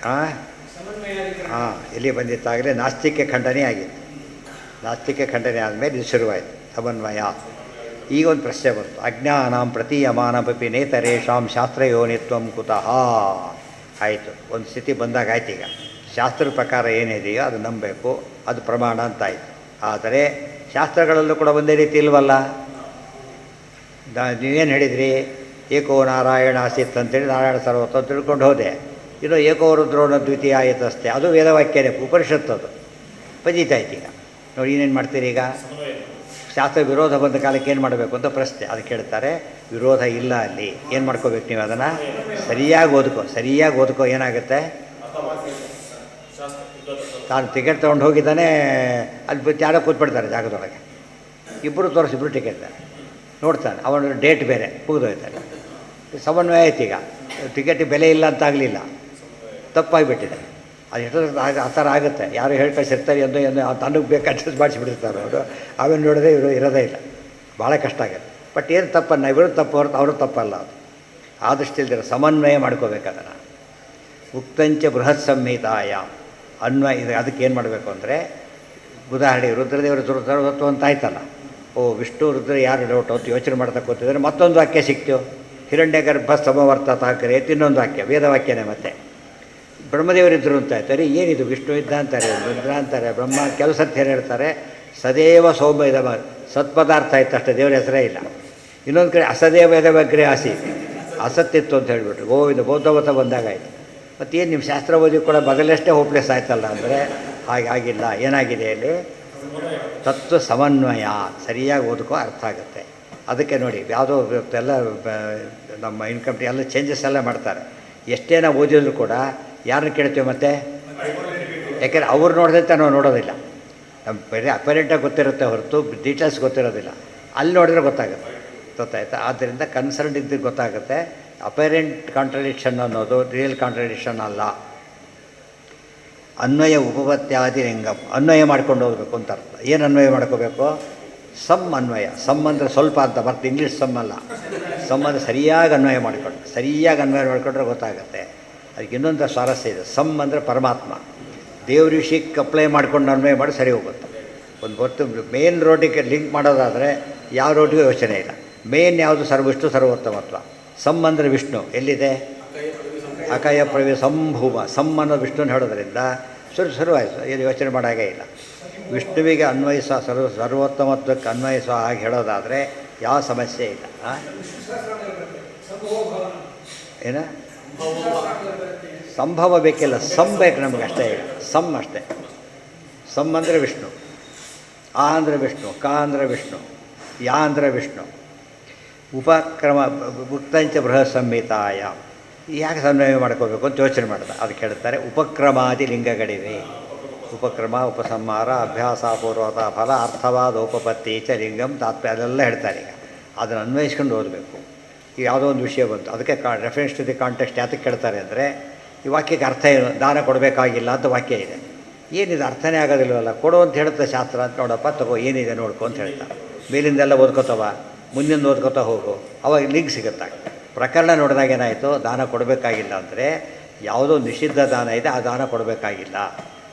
ಹಾಂ ಹಾಂ ಇಲ್ಲಿ ಬಂದಿತ್ತಾಗಲೇ ನಾಸ್ತಿಕ ಖಂಡನೆ ಆಗಿತ್ತು. ನಾಸ್ತಿಕ ಖಂಡನೆ ಆದಮೇಲೆ ಇದು ಶುರುವಾಯಿತು ಸಮನ್ವಯ. ಈಗ ಒಂದು ಪ್ರಶ್ನೆ ಬಂತು, ಅಜ್ಞಾನಾಂ ಪ್ರತೀಯಮಾನಪಿ ನೇತರೇಷಾಂ ಶಾಸ್ತ್ರಯೋನಿತ್ವಂ ಕುತಃ. ಆಯಿತು, ಒಂದು ಸ್ಥಿತಿ ಬಂದಾಗ ಆಯ್ತು. ಈಗ ಶಾಸ್ತ್ರದ ಪ್ರಕಾರ ಏನಿದೆಯೋ ಅದು ನಂಬಬೇಕು, ಅದು ಪ್ರಮಾಣ ಅಂತಾಯಿತು. ಆದರೆ ಶಾಸ್ತ್ರಗಳಲ್ಲೂ ಕೂಡ ಒಂದೇ ರೀತಿ ಇಲ್ವಲ್ಲ. ನೀವೇನು ಹೇಳಿದ್ರಿ, ಏಕೋ ನಾರಾಯಣ ಆಸೀತ್ ಅಂತೇಳಿ ನಾರಾಯಣ ಸರ್ವತ್ವ ತಿಳ್ಕೊಂಡು ಹೋದೆ. ಇನ್ನು ಏಕೋ ರುದ್ರೋಣ ದ್ವಿತೀಯ ಆಯಿತಷ್ಟೇ, ಅದು ವೇದವಾಕ್ಯನೇ, ಉಪನಿಷತ್ತದು ಪದೀತಾಯ್ತು. ಈಗ ನೋಡಿ ಏನೇನು ಮಾಡ್ತೀರಿ. ಈಗ ಶಾಸ್ತ್ರ ವಿರೋಧ ಬಂದ ಕಾಲಕ್ಕೆ ಏನು ಮಾಡಬೇಕು ಅಂತ ಪ್ರಶ್ನೆ. ಅದಕ್ಕೆ ಹೇಳ್ತಾರೆ ವಿರೋಧ ಇಲ್ಲ ಅಲ್ಲಿ, ಏನು ಮಾಡ್ಕೋಬೇಕು ನೀವು ಅದನ್ನು ಸರಿಯಾಗಿ ಓದ್ಕೋ. ಏನಾಗುತ್ತೆ, ತಾನು ಟಿಕೆಟ್ ತೊಗೊಂಡು ಹೋಗಿದ್ದಾನೆ, ಅಲ್ಲಿ ಯಾರೋ ಕೂತ್ಬಿಡ್ತಾರೆ ಜಾಗದೊಳಗೆ, ಇಬ್ಬರು ಟಿಕೆಟ್ ನೋಡ್ತಾನೆ, ಅವನ ಡೇಟ್ ಬೇರೆ ಮುಗಿದೋಯ್ತಾನೆ. ಸಮನ್ವಯ ಆಯ್ತು. ಈಗ ಟಿಕೆಟಿಗೆ ಬೆಲೆ ಇಲ್ಲ ಅಂತ ಆಗಲಿಲ್ಲ, ತಪ್ಪಾಗಿಬಿಟ್ಟಿದೆ. ಅದು ಎಷ್ಟು ಆ ಥರ ಆಗುತ್ತೆ. ಯಾರು ಹೇಳಿ ಕಳಿಸಿರ್ತಾರೆ ಎಂದು ತನಗೆ ಬೇಕು ಅಡ್ಜಸ್ಟ್ ಮಾಡಿಸಿಬಿಡ್ತಾರೆ ಅವರು. ಆಮೇಲೆ ನೋಡಿದ್ರೆ ಇವರು ಇರೋದೇ ಇಲ್ಲ, ಭಾಳ ಕಷ್ಟ ಆಗುತ್ತೆ. ಬಟ್ ಏನು ತಪ್ಪನ್ನು ಇವರು ತಪ್ಪು ಹೊರತು ಅವರು ತಪ್ಪಲ್ಲ. ಅದು ಆದಷ್ಟು ಇಲ್ದಿರೋ ಸಮನ್ವಯ ಮಾಡ್ಕೋಬೇಕು ಅದನ್ನು. ಉಕ್ತಂಚ ಬೃಹತ್ ಸಂಹಿತಾಯ ಅನ್ವಯ. ಇದು ಅದಕ್ಕೆ ಏನು ಮಾಡಬೇಕು ಅಂದರೆ, ಉದಾಹರಣೆ ರುದ್ರದೇವರು ಸರ್ವತ್ವ ಅಂತ ಆಯ್ತಲ್ಲ. ವಿಷ್ಣು ರುದ್ರ ಯಾರು ಡೌಟ್ ಅಂತ ಯೋಚನೆ ಮಾಡ್ತಾ ಕೂತಿದ್ರೆ ಮತ್ತೊಂದು ವಾಕ್ಯ ಸಿಕ್ತು, ಹಿರಣ್ಯಗರ್ಭ ಸಮವರ್ತತ ಕರೆಯತ್, ಇನ್ನೊಂದು ವಾಕ್ಯ ವೇದವಾಕ್ಯನೇ. ಮತ್ತೆ ಬ್ರಹ್ಮದೇವರಿದ್ದರು ಅಂತ ಹೇಳ್ತಾರೆ. ಏನಿದು ವಿಷ್ಣು ಇದ್ದ ಅಂತಾರೆ, ರುದ್ರ ಅಂತಾರೆ, ಬ್ರಹ್ಮ. ಕೆಲವು ಸತ್ಯ ಏನು ಹೇಳ್ತಾರೆ, ಸದೇವ ಸೌಮ್ಯ ಇದ ಸತ್ಪದಾರ್ಥ ಆಯ್ತು ಅಷ್ಟೇ, ದೇವರ ಹೆಸರೇ ಇಲ್ಲ. ಇನ್ನೊಂದು ಕಡೆ ಅಸದೇವ ಯದವಗ್ರೆ ಆಸಿ, ಅಸತ್ತಿತ್ತು ಅಂತ ಹೇಳಿಬಿಟ್ರು. ಇದು ಬೌದ್ಧವತ ಬಂದಾಗಾಯ್ತು. ಮತ್ತೇನು ನಿಮ್ಮ ಶಾಸ್ತ್ರ ಓದಿ ಕೂಡ ಮೊದಲಷ್ಟೇ ಹೋಪ್ಲೆಸ್ ಆಯ್ತಲ್ಲ ಅಂದರೆ ಆಗಿಲ್ಲ. ಏನಾಗಿದೆ ಅಲ್ಲಿ, ತತ್ವ ಸಮನ್ವಯ. ಸರಿಯಾಗಿ ಓದ್ಕೋ, ಅರ್ಥ ಆಗುತ್ತೆ. ಅದಕ್ಕೆ ನೋಡಿ, ಯಾವುದೋ ಎಲ್ಲ ನಮ್ಮ ಇನ್ಕಮ್ ಎಲ್ಲ ಚೇಂಜಸ್ ಎಲ್ಲ ಮಾಡ್ತಾರೆ. ಎಷ್ಟೇ ನಾವು ಓದಿದ್ರು ಕೂಡ ಯಾರನ್ನ ಕೇಳ್ತೀವಿ ಮತ್ತೆ, ಯಾಕೆಂದರೆ ಅವ್ರು ನೋಡಿದಂತೆ ನಾವು ನೋಡೋದಿಲ್ಲ. ನಮ್ಮ ಬೇರೆ ಅಪರೆಂಟಾಗಿ ಗೊತ್ತಿರುತ್ತೆ ಹೊರತು ಡೀಟೇಲ್ಸ್ ಗೊತ್ತಿರೋದಿಲ್ಲ. ಅಲ್ಲಿ ನೋಡಿದ್ರೆ ಗೊತ್ತಾಯ್ತಾ. ಆದ್ದರಿಂದ ಕನ್ಸರ್ನ್ ಇದ್ದಕ್ಕೆ ಗೊತ್ತಾಗುತ್ತೆ. ಅಪರೆಂಟ್ ಕಾಂಟ್ರಡಿಕ್ಷನ್ ಅನ್ನೋದು ರಿಯಲ್ ಕಾಂಟ್ರಡಿಕ್ಷನ್ ಅಲ್ಲ. ಅನ್ವಯ ಉಪಪತ್ಯಾದಿ ಲಿಂಗಂ, ಅನ್ವಯ ಮಾಡ್ಕೊಂಡು ಹೋಗಬೇಕು ಅಂತ ಅರ್ಥ. ಏನು ಅನ್ವಯ ಮಾಡ್ಕೋಬೇಕು, ಸಮ್ ಅನ್ವಯ. ಸಮ್ ಅಂದರೆ ಸ್ವಲ್ಪ ಅಂತ ಬರ್ತು, ಇಂಗ್ಲೀಷ್ ಸಮ್ ಅಲ್ಲ. ಸಮ್ ಅಂದರೆ ಸರಿಯಾಗಿ ಅನ್ವಯ ಮಾಡಿಕೊಂಡ್ರೆ ಗೊತ್ತಾಗುತ್ತೆ. ಅದಕ್ಕೆ ಇನ್ನೊಂದು ಸ್ವಾರಸ್ಯ ಇದೆ. ಸಮ್ ಅಂದರೆ ಪರಮಾತ್ಮ, ದೇವ್ರ ವಿಷಯಕ್ಕೆ ಅಪ್ಲೈ ಮಾಡ್ಕೊಂಡು ಅನ್ವಯ ಮಾಡಿ ಸರಿ ಹೋಗುತ್ತೆ. ಒಂದು ಗೊತ್ತು, ಮೇನ್ ರೋಟಿಗೆ ಲಿಂಕ್ ಮಾಡೋದಾದರೆ ಯಾವ ರೋಟಿಗೂ ಯೋಚನೆ ಇಲ್ಲ. ಮೇನ್ ಯಾವುದು ವಿಷ್ಣು ಸರ್ವೋತ್ತಮತ್ವ. ಸಮ್ ಅಂದರೆ ವಿಷ್ಣು ಎಲ್ಲಿದೆ, ಅಕಯ ಪ್ರವಿ ಸಂಭೂಮ. ಸಮ್ ಅನ್ನೋ ವಿಷ್ಣುನ ಹೇಳೋದ್ರಿಂದ ಶುರುವಾಯಿತು, ಏನು ಯೋಚನೆ ಮಾಡಾಗೇ ಇಲ್ಲ. ವಿಷ್ಣುವಿಗೆ ಅನ್ವಯಿಸೋ ಸರ್ವೋತ್ತಮತ್ವಕ್ಕೆ ಅನ್ವಯಿಸೋ ಹಾಗೆ ಹೇಳೋದಾದರೆ ಯಾವ ಸಮಸ್ಯೆ ಇಲ್ಲ. ಏನ ಸಂಭವ ಬೇಕಿಲ್ಲ, ಸಮ್ ಬೇಕು ನಮಗೆ ಅಷ್ಟೇ. ಈಗ ಸಮ್ ಅಷ್ಟೇ. ಸಮ್ ಅಂದರೆ ವಿಷ್ಣು, ಆ ಅಂದರೆ ವಿಷ್ಣು, ಕ ಅಂದರೆ ವಿಷ್ಣು, ಯಾ ಅಂದರೆ ವಿಷ್ಣು. ಉಪಕ್ರಮ ಉಕ್ತಂಚ ಬೃಹತ್ ಸಂಹಿತಾಯ. ಯಾಕೆ ಸಮನ್ವಯ ಮಾಡ್ಕೋಬೇಕು ಅಂತ ಯೋಚನೆ ಮಾಡಿದೆ. ಅದಕ್ಕೆ ಹೇಳ್ತಾರೆ ಉಪಕ್ರಮಾದಿ ಲಿಂಗಗಳಿವೆ. ಉಪಕ್ರಮ, ಉಪಸಂಹಾರ, ಅಭ್ಯಾಸಪೂರ್ವಕ ಫಲ, ಅರ್ಥವಾದ ಉಪಪತ್ತಿ ಚ ಲಿಂಗಂ ತಾತ್ಪರ್ಯ, ಅದೆಲ್ಲ ಹೇಳ್ತಾರೆ. ಈಗ ಅದನ್ನು ಅನ್ವಯಿಸ್ಕೊಂಡು ಓದಬೇಕು. ಈಗ ಯಾವುದೋ ಒಂದು ವಿಷಯ ಬಂತು, ಅದಕ್ಕೆ ರೆಫರೆನ್ಸ್ ಟು ದಿ ಕಾಂಟೆಕ್ಸ್ಟ್ ಯಾತಕ್ಕೆ ಕೇಳ್ತಾರೆ ಅಂದರೆ, ಈ ವಾಕ್ಯಕ್ಕೆ ಅರ್ಥ ಏನು, ದಾನ ಕೊಡಬೇಕಾಗಿಲ್ಲ ಅಂತ ವಾಕ್ಯ ಇದೆ. ಏನಿದೆ, ಅರ್ಥನೇ ಆಗೋದಿಲ್ಲವಲ್ಲ. ಕೊಡು ಅಂತ ಹೇಳುತ್ತೆ ಶಾಸ್ತ್ರ ಅಂತ. ನೋಡಪ್ಪ ತಗೋ, ಏನಿದೆ ನೋಡ್ಕೊ ಅಂತ ಹೇಳ್ತಾರೆ. ಮೇಲಿಂದೆಲ್ಲ ಓದ್ಕೋತವ, ಮುಂದಿನ ಓದ್ಕೋತಾ ಹೋಗು, ಅವಾಗ ಲಿಂಕ್ ಸಿಗುತ್ತೆ. ಪ್ರಕರಣ ನೋಡಿದಾಗ ಏನಾಯಿತು, ದಾನ ಕೊಡಬೇಕಾಗಿಲ್ಲ ಅಂದರೆ ಯಾವುದೋ ನಿಷಿದ್ಧ ದಾನ ಇದೆ, ಆ ದಾನ ಕೊಡಬೇಕಾಗಿಲ್ಲ.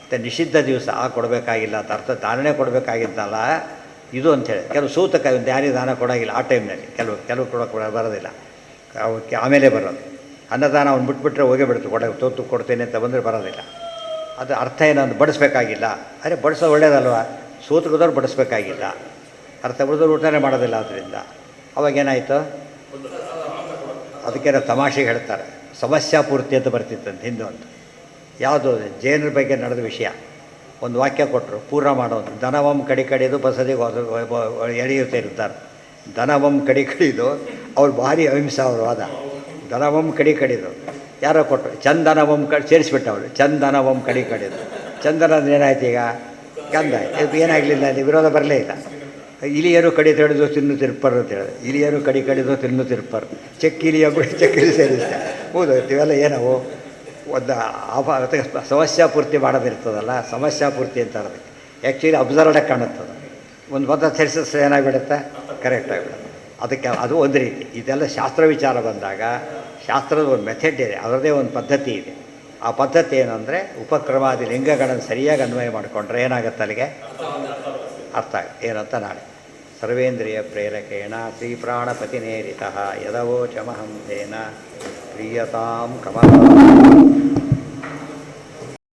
ಮತ್ತು ನಿಷಿದ್ಧ ದಿವಸ ಆ ಕೊಡಬೇಕಾಗಿಲ್ಲ ಅಂತ ಅರ್ಥ. ದಾನನೇ ಕೊಡಬೇಕಾಗಿದ್ದಲ್ಲ ಇದು ಅಂಥೇಳಿ. ಕೆಲವು ಸೂತಕ ಒಂದು ಯಾರಿಗೆ ದಾನ ಕೊಡೋಗಿಲ್ಲ ಆ ಟೈಮ್ನಲ್ಲಿ, ಕೆಲವು ಕೊಡೋಕೆ ಬರೋದಿಲ್ಲ, ಅವಕ್ಕೆ ಆಮೇಲೆ ಬರೋದು. ಅನ್ನದಾನ ಅವ್ನು ಬಿಟ್ಬಿಟ್ರೆ ಹೋಗೇ ಬಿಡ್ತು, ತೋತು ಕೊಡ್ತೇನೆ ಅಂತ ಬಂದರೆ ಬರೋದಿಲ್ಲ. ಅದು ಅರ್ಥ ಏನಂದು ಬಡಿಸ್ಬೇಕಾಗಿಲ್ಲ. ಅರೆ ಬಡಿಸೋದು ಒಳ್ಳೇದಲ್ವ, ಸೂತಕದವ್ರು ಬಡಿಸ್ಬೇಕಾಗಿಲ್ಲ. ಅರ್ಥ ಬಿಡಿದವ್ರು ಊಟನೇ ಮಾಡೋದಿಲ್ಲ. ಆದ್ದರಿಂದ ಅವಾಗೇನಾಯಿತು, ಅದಕ್ಕೆ ತಮಾಷೆಗೆ ಹೇಳ್ತಾರೆ ಸಮಸ್ಯಾಪೂರ್ತಿ ಅಂತ ಬರ್ತಿತ್ತಂತೆ ಹಿಂದೆ ಒಂದು. ಯಾವುದು ಜೈನರ ಬಗ್ಗೆ ನಡೆದ ವಿಷಯ. ಒಂದು ವಾಕ್ಯ ಕೊಟ್ಟರು, ಪೂರ್ಣ ಮಾಡೋದು. ದನವಂ ಕಡಿದು ಬಸದಿಗೆ ಎಳೆಯುತ್ತೆ ಇರ್ತಾರೆ. ದನವಂ ಕಡಿದು ಅವ್ರು ಭಾರಿ ಅಹಿಂಸಾ ಅವರು ವಾದ. ದನವಂ ಕಡಿದು ಯಾರೋ ಕೊಟ್ಟರು, ಚಂದನವಂ ಸೇರಿಸ್ಬಿಟ್ಟು ಅವರು ಚಂದನವಂ ಕಡಿದು. ಚಂದನ ಅಂದ್ರೆ ಏನಾಯ್ತು, ಈಗ ಗಂಧ ಏನಾಗಲಿಲ್ಲ, ಅಲ್ಲಿ ವಿರೋಧ ಬರಲೇ ಇಲ್ಲ. ಇಲಿಯರು ಕಡಿದು ತಿನ್ನು ತಿರ್ಪರು ಅಂತ ಹೇಳಿದೆ. ಇಲಿಯರು ಕಡಿದು ತಿನ್ನು ತಿರ್ಪರು. ಚೆಕ್ಕಿಲಿಯ ಚೆಕ್ಕಿಲಿ ಸೇರಿಸ್ತೆ. ಹೌದು, ಇವೆಲ್ಲ ಏನವು ಒಂದು ಅದಕ್ಕೆ ಸಮಸ್ಯಾಪೂರ್ತಿ ಮಾಡೋದಿರ್ತದಲ್ಲ, ಸಮಸ್ಯಾಪೂರ್ತಿ ಅಂತ ಅದಕ್ಕೆ ಆ್ಯಕ್ಚುಲಿ ಅಬ್ಸರ್ವ್ಡಾಗಿ ಕಾಣುತ್ತದೆ. ಒಂದು ಪದ ಸೇರಿಸಿದ್ರೆ ಏನಾಗಿಬಿಡುತ್ತೆ, ಕರೆಕ್ಟಾಗಿಬಿಡುತ್ತೆ. ಅದಕ್ಕೆ ಅದು ಒಂದು ರೀತಿ. ಇದೆಲ್ಲ ಶಾಸ್ತ್ರ ವಿಚಾರ ಬಂದಾಗ ಶಾಸ್ತ್ರದ ಒಂದು ಮೆಥಡ್ ಇದೆ, ಅದರದೇ ಒಂದು ಪದ್ಧತಿ ಇದೆ. ಆ ಪದ್ಧತಿ ಏನಂದರೆ ಉಪಕ್ರಮಾದಿ ಲಿಂಗಗಳನ್ನು ಸರಿಯಾಗಿ ಅನ್ವಯ ಮಾಡಿಕೊಂಡ್ರೆ ಏನಾಗುತ್ತೆ ಅಲ್ಲಿಗೆ ಅರ್ಥ ಆಗುತ್ತೆ ಏನಂತ ನಾಳೆ. ಸರ್ವೇಂದ್ರಿಯ ಪ್ರೇರಕೇಣ ಶ್ರೀ ಪ್ರಾಣಪತಿನೇರಿತಃ ಯದವೋಚಮಹಂ ತೇನ ಪ್ರೀಯತಾಂ ಕಮಲ